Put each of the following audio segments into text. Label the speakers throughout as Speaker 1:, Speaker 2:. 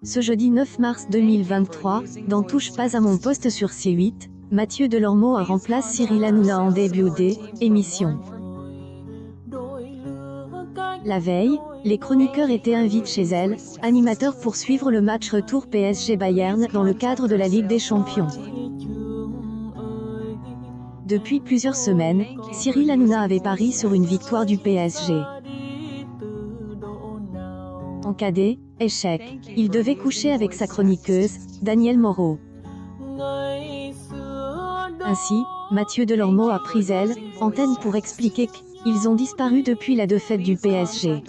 Speaker 1: Ce jeudi 9 mars 2023, dans Touche pas à mon poste sur C8, Mathieu Delormeau remplace Cyril Hanouna en début d'émission. La veille, les chroniqueurs étaient invités chez elle, animateurs pour suivre le match retour PSG-Bayern dans le cadre de la Ligue des Champions. Depuis plusieurs semaines, Cyril Hanouna avait parié sur une victoire du PSG. En cas d'échec, il devait coucher avec sa chroniqueuse, Danielle Moreau. Ainsi, Mathieu Delormeau a pris antenne pour expliquer qu'ils ont disparu depuis la défaite du PSG.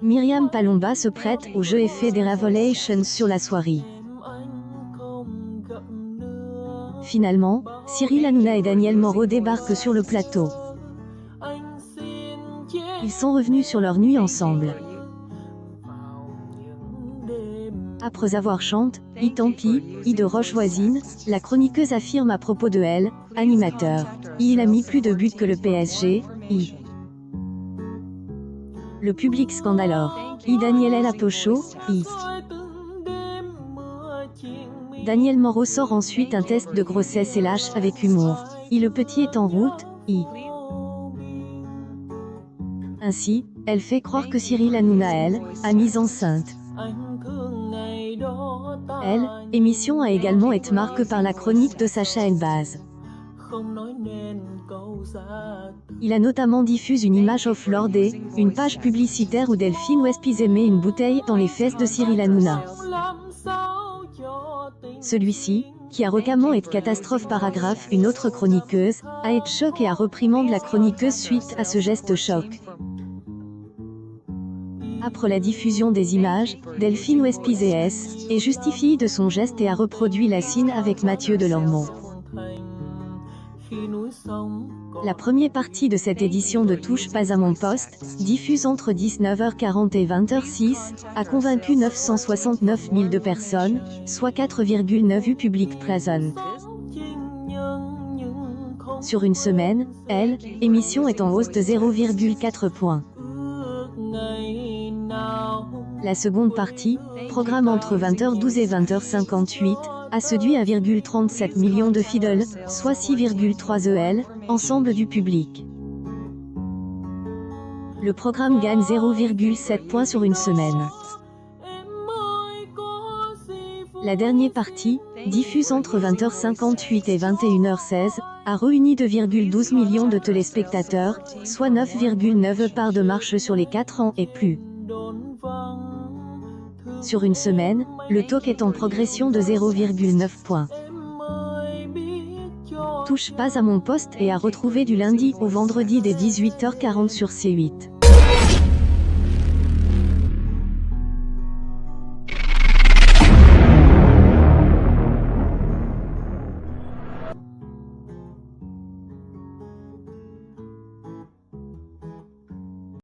Speaker 1: Myriam Palomba se prête au jeu et fait des révélations sur la soirée. Finalement, Cyril Hanouna et Danielle Moreau débarquent sur le plateau. Ils sont revenus sur leur nuit ensemble. Après avoir chanté « tant pis » de Roche Voisine, la chroniqueuse affirme à propos de elle, animateur, il a mis plus de buts que le PSG, Le public scande alors, Daniel a Pocho, Danielle Moreau sort ensuite un test de grossesse et lâche avec humour. Le petit est en route, Ainsi, elle fait croire que Cyril Hanouna, a mise enceinte. Émission a également été marquée par la chronique de Sacha Elbaz. Il a notamment diffusé une image off-lord une page publicitaire où Delphine Wespizé met une bouteille dans les fesses de Cyril Hanouna. Celui-ci, qui a récemment été catastrophe paragraphe une autre chroniqueuse, a été choqué et a reprimandé la chroniqueuse suite à ce geste choc. Après la diffusion des images, Delphine Wespizé est justifiée de son geste et a reproduit la scène avec Mathieu Delormeau. La première partie de cette édition de Touche pas à mon poste, diffuse entre 19h40 et 20h06, a convaincu 969 000 de personnes, soit 4,9 vues publiques présentes. Sur une semaine, l'émission est en hausse de 0,4 points. La seconde partie, programme entre 20h12 et 20h58, a séduit 1,37 million de fidèles, soit 6,3 ensemble du public. Le programme gagne 0,7 points sur une semaine. La dernière partie, diffuse entre 20h58 et 21h16, a réuni 2,12 millions de téléspectateurs, soit 9,9 parts de marche sur les 4 ans et plus. Sur une semaine, le talk est en progression de 0,9 points. Touche pas à mon poste et à retrouver du lundi au vendredi dès 18h40 sur C8.